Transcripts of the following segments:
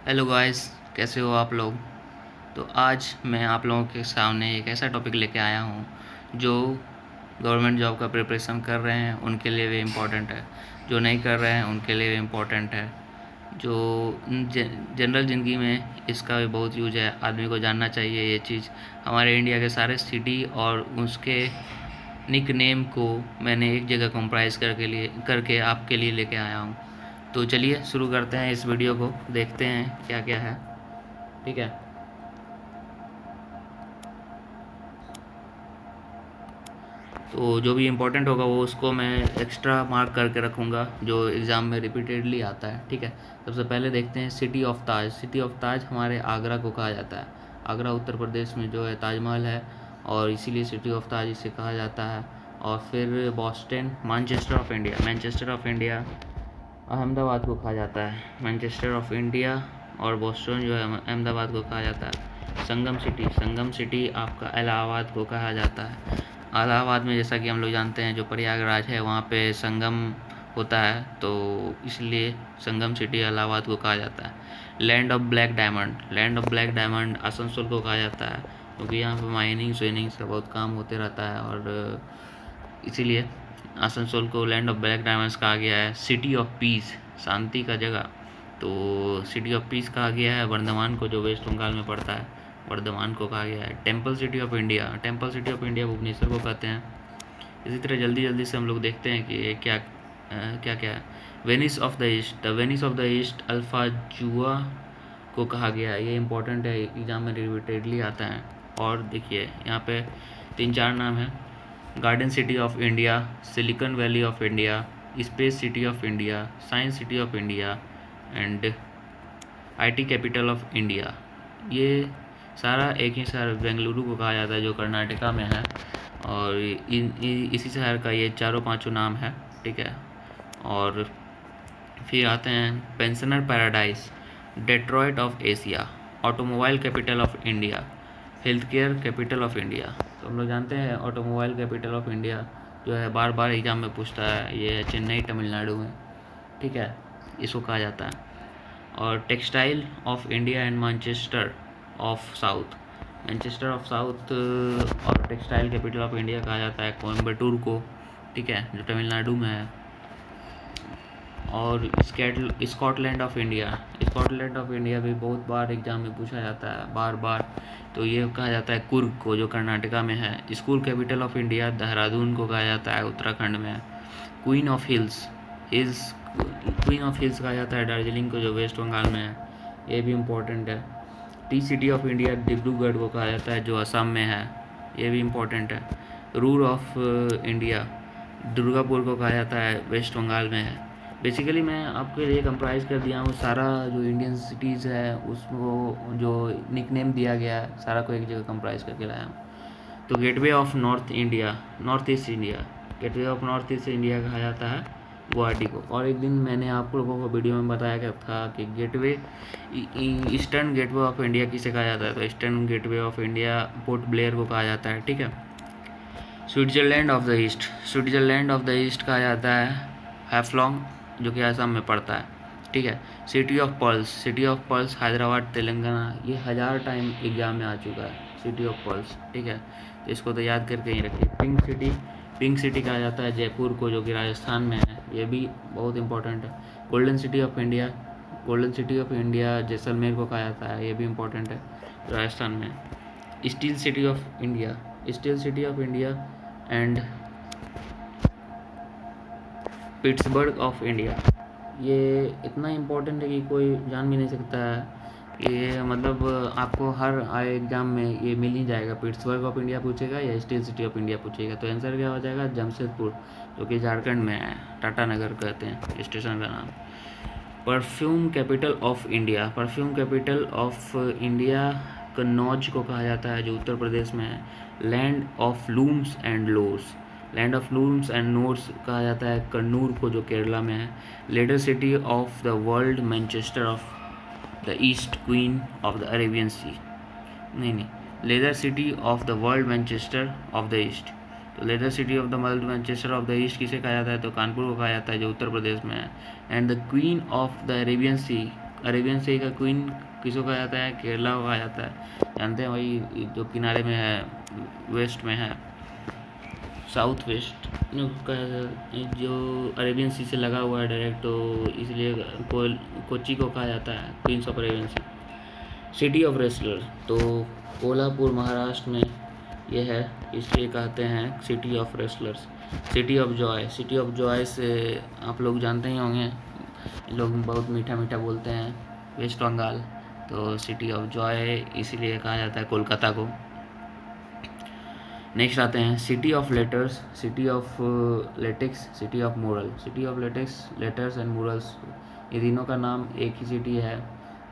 Hello guys, कैसे हो आप लोग। तो आज मैं आप लोगों के सामने एक ऐसा टॉपिक लेके आया हूँ जो गवर्नमेंट जॉब का प्रिपरेशन कर रहे हैं उनके लिए भी इम्पोर्टेंट है, जो नहीं कर रहे हैं उनके लिए भी इम्पोर्टेंट है, जो जनरल ज़िंदगी में इसका भी बहुत यूज है। आदमी को जानना चाहिए ये चीज़। हमारे इंडिया के सारे सिटी और उसके निक नेम को मैंने एक जगह कंप्राइज करके आपके लिए लेके आया हूँ। तो चलिए शुरू करते हैं इस वीडियो को, देखते हैं क्या क्या है। ठीक है। तो जो भी इम्पोर्टेंट होगा वो उसको मैं एक्स्ट्रा मार्क करके रखूँगा, जो एग्ज़ाम में रिपीटेडली आता है। ठीक है। सबसे पहले देखते हैं city of Taj. City of Taj हमारे आगरा को कहा जाता है। आगरा उत्तर प्रदेश में जो है ताजमहल है, और इसीलिए सिटी ऑफ ताज इसे कहा जाता है। और फिर Boston, Manchester of India. Manchester of India Ahmedabad को कहा जाता है। मैनचेस्टर ऑफ इंडिया और बॉस्टन जो है अहमदाबाद को कहा जाता है। संगम सिटी आपका इलाहाबाद को कहा जाता है। इलाहाबाद में जैसा कि हम लोग जानते हैं जो प्रयागराज है वहाँ पे संगम होता है, तो इसलिए संगम सिटी इलाहाबाद को कहा जाता है। Land of black diamond Asansol को कहा जाता है, क्योंकि यहाँ पे माइनिंग स्वाइनिंग से बहुत काम होते रहता है, और इसीलिए आसनसोल को लैंड ऑफ ब्लैक डायमंड्स कहा गया है। सिटी ऑफ पीस, शांति का जगह, तो सिटी ऑफ पीस कहा गया है। वर्धमान को, जो वेस्ट बंगाल में पड़ता है, वर्धमान को कहा गया है। Temple city of India Bhubaneswar को कहते हैं। इसी तरह जल्दी जल्दी से हम लोग देखते हैं कि ये क्या क्या है। Venice of the east alpha जुआ को कहा गया है। ये इंपॉर्टेंट है, एग्जाम में रिपीटेडली आता है। और देखिए यहाँ पे 3-4 नाम है। Garden city of India, silicon valley of India, space city of India, science city of India and IT capital of India. ये सारा एक ही शहर बेंगलुरु को कहा जाता है, जो कर्नाटका में है, और इसी शहर का ये चारों पांचों नाम है। ठीक है। और फिर आते हैं pensioner paradise, Detroit of Asia, automobile capital of India, health care capital of India. तो हम लोग जानते हैं ऑटोमोबाइल कैपिटल ऑफ इंडिया जो है बार बार एग्जाम में पूछता है, ये है चेन्नई तमिलनाडु में। ठीक है, इसको कहा जाता है। और textile of India and Manchester of south और टेक्सटाइल कैपिटल ऑफ इंडिया कहा जाता है कोयम्बटूर को। ठीक है, जो तमिलनाडु में है। और स्कॉटलैंड ऑफ इंडिया भी बहुत बार एग्जाम में पूछा जाता है, बार बार। तो ये कहा जाता है कुर्ग को, जो कर्नाटका में है। School capital of India Dehradun को कहा जाता है, उत्तराखंड में है। क्वीन ऑफ हिल्स कहा जाता है दार्जिलिंग को, जो वेस्ट बंगाल में है। ये भी इम्पोर्टेंट है। T city of India Dibrugarh को कहा जाता है, जो असम में है। ये भी इम्पोर्टेंट है। रूर ऑफ इंडिया दुर्गापुर को कहा जाता है, वेस्ट बंगाल में है। बेसिकली मैं आपके लिए कंप्राइज कर दिया हूँ सारा जो इंडियन सिटीज़ है, उसको जो निकनेम दिया गया है सारा को एक जगह कंप्राइज करके लाया हूँ। तो gateway of north east India कहा जाता है गुवाहाटी को। और एक दिन मैंने आप लोगों को वीडियो में बताया गया था कि ईस्टर्न गेटवे ऑफ इंडिया किसे कहा जाता है, तो eastern gateway of India port Blair को कहा जाता है। ठीक है। स्विट्जरलैंड ऑफ द ईस्ट कहा जाता है हैफलॉन्ग, जो कि असम में पड़ता है। ठीक है। City of pearls Hyderabad Telangana, ये 1000 टाइम एग्जाम में आ चुका है, सिटी ऑफ पर्ल्स। ठीक है, तो इसको तो याद करके ही रखिए। पिंक सिटी कहा जाता है जयपुर को, जो कि राजस्थान में है। ये भी बहुत इंपॉर्टेंट है। Golden city of India Jaisalmer को कहा जाता है, ये भी इम्पोर्टेंट है, राजस्थान में। Steel city of India and Pittsburgh of India. ये इतना इम्पोर्टेंट है कि कोई जान भी नहीं सकता है। ये मतलब आपको हर आए एग्जाम में ये मिल ही जाएगा। पिट्सबर्ग ऑफ इंडिया पूछेगा या स्टील सिटी ऑफ इंडिया पूछेगा, तो आंसर क्या हो जाएगा, जमशेदपुर, जो कि झारखंड में है। टाटा नगर कहते हैं स्टेशन का नाम। Perfume capital of India Kannauj को कहा जाता है, जो उत्तर प्रदेश में है। Land of looms and lores कहा जाता है कन्नूर को, जो केरला में है। Leather city of the world Manchester of the east, queen of the Arabian sea. नहीं, leather city of the world Manchester of the east. तो leather city of the world Manchester of the east किसे कहा जाता है, तो कानपुर को कहा जाता है, जो उत्तर प्रदेश में है। And the queen of the Arabian sea Arabian sea का क्वीन किसको कहा जाता है? केरला को कहा जाता है। जानते हैं वही जो किनारे में है, वेस्ट में है, साउथ वेस्ट का, जो अरेबियन सी से लगा हुआ है डायरेक्ट, तो इसलिए कोच्चि को कहा जाता है queens of Arabian sea. City of wrestler, तो कोल्हापुर महाराष्ट्र में ये है, इसलिए कहते हैं city of wrestlers. City of joy, city of joy से आप लोग जानते ही होंगे, लोग बहुत मीठा मीठा बोलते हैं, वेस्ट बंगाल, तो सिटी ऑफ जॉय इसीलिए कहा जाता है कोलकाता को। नेक्स्ट आते हैं city of letters, city of latex, city of moral. City of latex, letters and morals, ये तीनों का नाम एक ही सिटी है,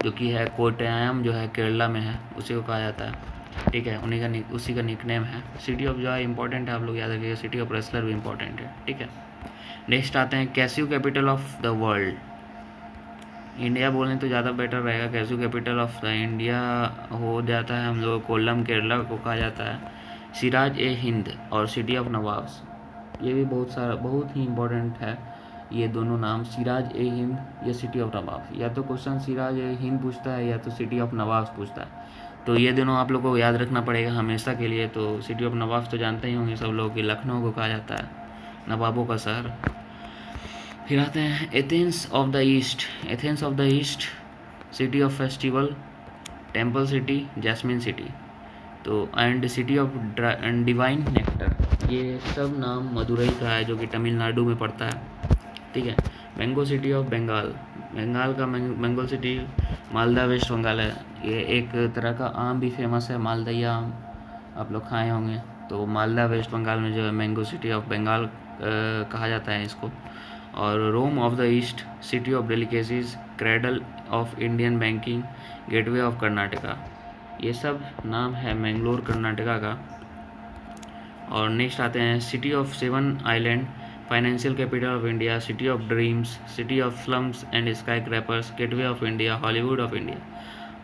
जो कि है कोट्टायम, जो है केरला में है, उसी को कहा जाता है। ठीक है, उन्हीं का उसी का निकनेम है। सिटी ऑफ जॉय इंपॉर्टेंट है, आप लोग याद रखिएगा। सिटी ऑफ रेसलर भी इंपॉर्टेंट है। ठीक है, नेक्स्ट आते हैं Casio capital of the world. India बोलें तो ज़्यादा बेटर रहेगा, Casio capital of the India हो जाता है हम लोग, कोल्लम केरला को कहा जाता है। सिराज ए हिंद और सिटी ऑफ नवाब्स, ये भी बहुत ही इम्पोर्टेंट है, ये दोनों नाम, सिराज ए हिंद या सिटी ऑफ नवाब्स। या तो क्वेश्चन सिराज ए हिंद पूछता है या तो सिटी ऑफ नवाब्स पूछता है, तो ये दोनों आप लोग को याद रखना पड़ेगा हमेशा के लिए। तो सिटी ऑफ नवाब्स तो जानते ही होंगे सब लोग कि लखनऊ को कहा जाता है, नवाबों का शहर। फिर आते हैं Athens of the east, Athens of the east, city of festival, temple city, jasmine city, तो and city of divine nectar, ये सब नाम मदुरई का है, जो कि तमिलनाडु में पड़ता है। ठीक है, mango city of Bengal, Bengal का mango city Malda west Bengal है। ये एक तरह का आम भी फेमस है, मालदहिया आम, आप लोग खाए होंगे। तो मालदा वेस्ट बंगाल में जो है मैंगो सिटी ऑफ बंगाल कहा जाता है इसको। और Rome of the east, city of delicacies, cradle of Indian banking, gateway of Karnataka, ये सब नाम है मैंगलोर कर्नाटका का। और नेक्स्ट आते हैं city of seven island, financial capital of India, city of dreams, city of slums and skyscrapers, gateway of India, Hollywood of India.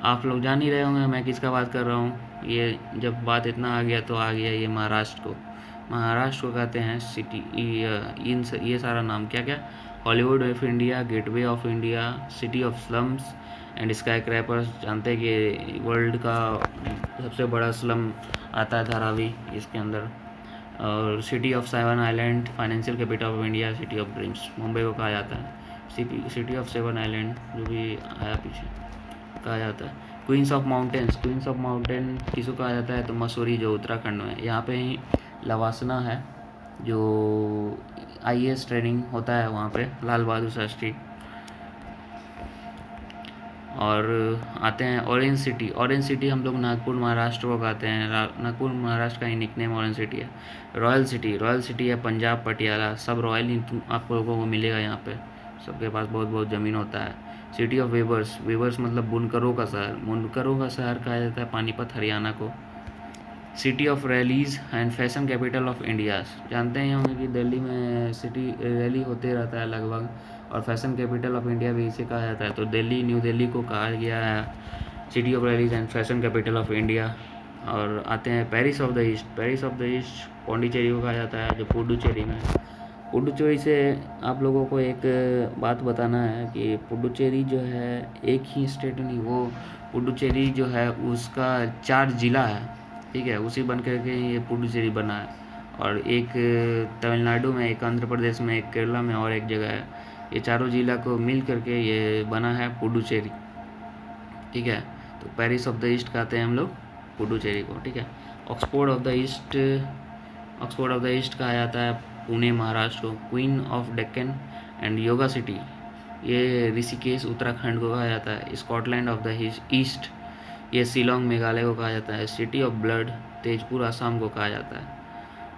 आप लोग जान ही रहे होंगे मैं किसका बात कर रहा हूँ। ये जब बात इतना आ गया तो आ गया ये महाराष्ट्र को, महाराष्ट्र को कहते हैं सिटी, ये सारा नाम क्या क्या, Hollywood of India, gateway of India, city of slums and skyscrapers. जानते हैं कि वर्ल्ड का सबसे बड़ा स्लम आता है धारावी इसके अंदर। और city of seven island, financial capital of India, city of dreams, Mumbai को कहा जाता है। सिटी ऑफ सेवन आइलैंड जो भी आया पीछे कहा जाता है। Queens of mountains, queens of mountain किसको कहा जाता है? तो मसूरी जो उत्तराखंड में, यहाँ पे ही लवासना है, जो IAS ट्रेनिंग होता है वहाँ पे, लाल बहादुर शास्त्री। और आते हैं ऑरेंज सिटी, ऑरेंज सिटी हम लोग नागपुर महाराष्ट्र को कहते हैं, नागपुर महाराष्ट्र का ही निकनेम ऑरेंज सिटी है। रॉयल सिटी, रॉयल सिटी है पंजाब पटियाला, सब रॉयल ही आप लोगों को मिलेगा यहाँ पे, सबके पास बहुत बहुत ज़मीन होता है। सिटी ऑफ वेवर्स, वेवर्स मतलब बुनकरों का शहर, बुनकरों का शहर कहा जाता है पानीपत हरियाणा को। City of rallies and fashion capital of India, जानते हैं होंगे कि दिल्ली में सिटी रैली होते रहता है लगभग, और फैशन कैपिटल ऑफ इंडिया भी इसे कहा जाता है। तो दिल्ली, न्यू दिल्ली को कहा गया है city of rallies and fashion capital of India. और आते हैं Paris of the east, Paris of the east Pondicherry को कहा जाता है, जो पुडुचेरी में। पुडुचेरी से आप लोगों को एक बात बताना है कि पुडुचेरी जो है एक ही स्टेट नहीं, वो पुडुचेरी जो है उसका 4 ज़िला है। ठीक है, उसी बन करके ये पुडुचेरी बना है। और एक तमिलनाडु में, एक आंध्र प्रदेश में, एक केरला में और एक जगह है। ये चारों ज़िला को मिल करके ये बना है पुडुचेरी। ठीक है, तो पेरिस ऑफ द ईस्ट कहते हैं हम लोग पुडुचेरी को। ठीक है, Oxford of the east, Oxford of the east कहा जाता है पुणे महाराष्ट्र को। Queen of Deccan and yoga city, ये ऋषिकेश उत्तराखंड को कहा जाता है। स्कॉटलैंड ऑफ द ईस्ट, ये शिलोंग मेघालय को कहा जाता है। City of blood, Tezpur Assam को कहा जाता है।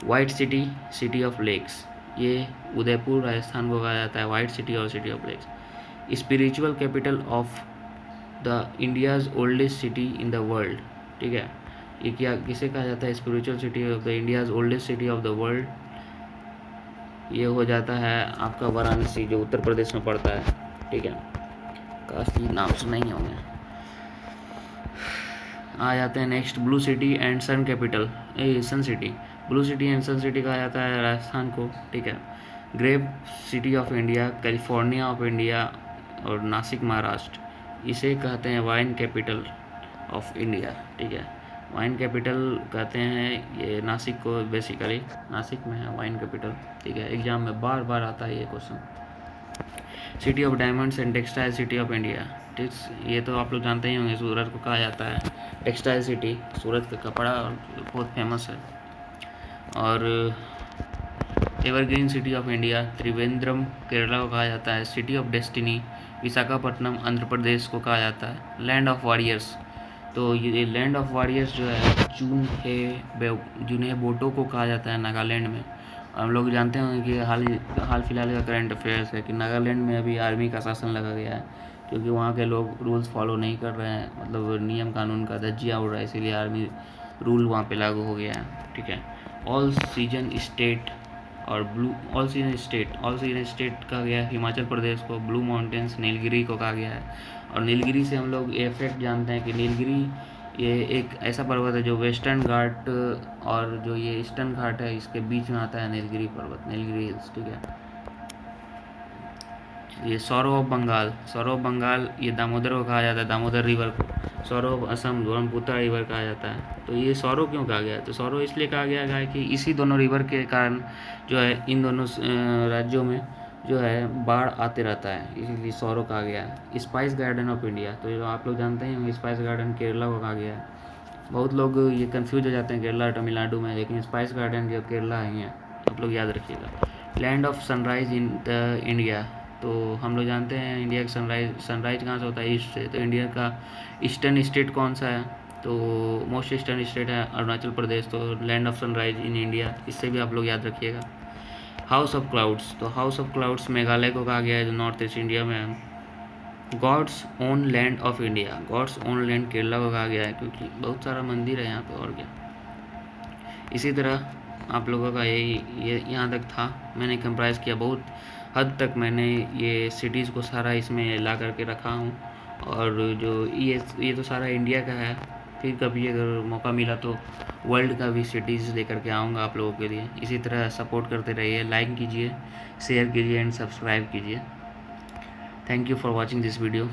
White city, city of lakes, ये उदयपुर राजस्थान को कहा जाता है, वाइट सिटी और city of lakes. Spiritual capital of the India's oldest city in the world. ठीक है, ये क्या किसे कहा जाता है? Spiritual city of the India's oldest city of the world, ये हो जाता है आपका वाराणसी, जो उत्तर प्रदेश में पड़ता है। ठीक है, काशी नाम सुना ही होंगे। आ जाते हैं next blue city and sun capital, sun city, blue city and sun city कहा जाता है राजस्थान को। ठीक है, grape city of India, California of India और नासिक महाराष्ट्र, इसे कहते हैं वाइन कैपिटल ऑफ इंडिया, ठीक है। वाइन कैपिटल कहते हैं ये नासिक को, बेसिकली नासिक में है वाइन कैपिटल, ठीक है। एग्जाम में बार बार आता है ये question. City of diamonds and textile city of India, ठीक, ये तो आप लोग जानते ही होंगे, सूरत को कहा जाता है टेक्सटाइल सिटी, सूरत का कपड़ा बहुत फेमस है। और evergreen city of India Trivandrum Kerala को कहा जाता है। City of destiny Visakhapatnam Andhra Pradesh को कहा जाता है। लैंड ऑफ वॉरियर्स, तो ये लैंड ऑफ वॉरियर्स जो है जुन्हे बोटो को कहा जाता है नागालैंड में। हम लोग जानते हैं कि हाल फिलहाल का करंट अफेयर्स है कि नागालैंड में अभी आर्मी का शासन लगा गया है, क्योंकि वहाँ के लोग रूल्स फॉलो नहीं कर रहे हैं, मतलब नियम कानून का धज्जियाँ उड़ रहा है, इसीलिए आर्मी रूल वहाँ पे लागू हो गया है, ठीक है। All season state all season state कहा गया है हिमाचल प्रदेश को। ब्लू माउंटेन्स नीलगिरी को कहा गया है। और नीलगिरी से हम लोग ये फैक्ट जानते हैं कि नीलगिरी ये एक ऐसा पर्वत है जो वेस्टर्न घाट और जो ये ईस्टर्न घाट है इसके बीच में आता है नीलगिरी पर्वत, नीलगिरी हिल्स, ठीक है। ये सौरव ऑफ बंगाल ये दामोदर को कहा जाता है, दामोदर रिवर को। सौरव ऑफ असम ब्रह्मपुत्र रिवर कहा जाता है। तो ये सौरव क्यों कहा गया है? तो सौरव इसलिए कहा गया है कि इसी दोनों रिवर के कारण जो है इन दोनों राज्यों में जो है बाढ़ आते रहता है, इसीलिए सौरव कहा गया है। स्पाइस गार्डन ऑफ इंडिया, तो ये आप लोग जानते हैं स्पाइस गार्डन केरला को कहा गया है। बहुत लोग ये कंफ्यूज हो जाते हैं केरला तमिलनाडु में, लेकिन स्पाइस गार्डन जो केरला ही है, आप लोग याद रखिएगा। Land of sunrise in the India, तो हम लोग जानते हैं इंडिया का सनराइज कहाँ से होता है? ईस्ट से। तो इंडिया का ईस्टर्न स्टेट कौन सा है? तो मोस्ट ईस्टर्न स्टेट है अरुणाचल प्रदेश। तो land of sunrise in India, इससे भी आप लोग याद रखिएगा। हाउस ऑफ क्लाउड्स, तो हाउस ऑफ क्लाउड्स मेघालय को कहा गया है जो नॉर्थ ईस्ट इंडिया में है। God's own land of India, God's own land Kerala को कहा गया है, क्योंकि बहुत सारा मंदिर है यहाँ पे, और क्या। इसी तरह आप लोगों का ये यहाँ तक था, मैंने कंप्राइज किया, बहुत हद तक मैंने ये सिटीज़ को सारा इसमें ला करके रखा हूँ। और जो ये तो सारा इंडिया का है, फिर कभी अगर मौका मिला तो वर्ल्ड का भी सिटीज़ लेकर के आऊँगा आप लोगों के लिए। इसी तरह सपोर्ट करते रहिए, लाइक कीजिए, शेयर कीजिए एंड सब्सक्राइब कीजिए। Thank you for watching this video.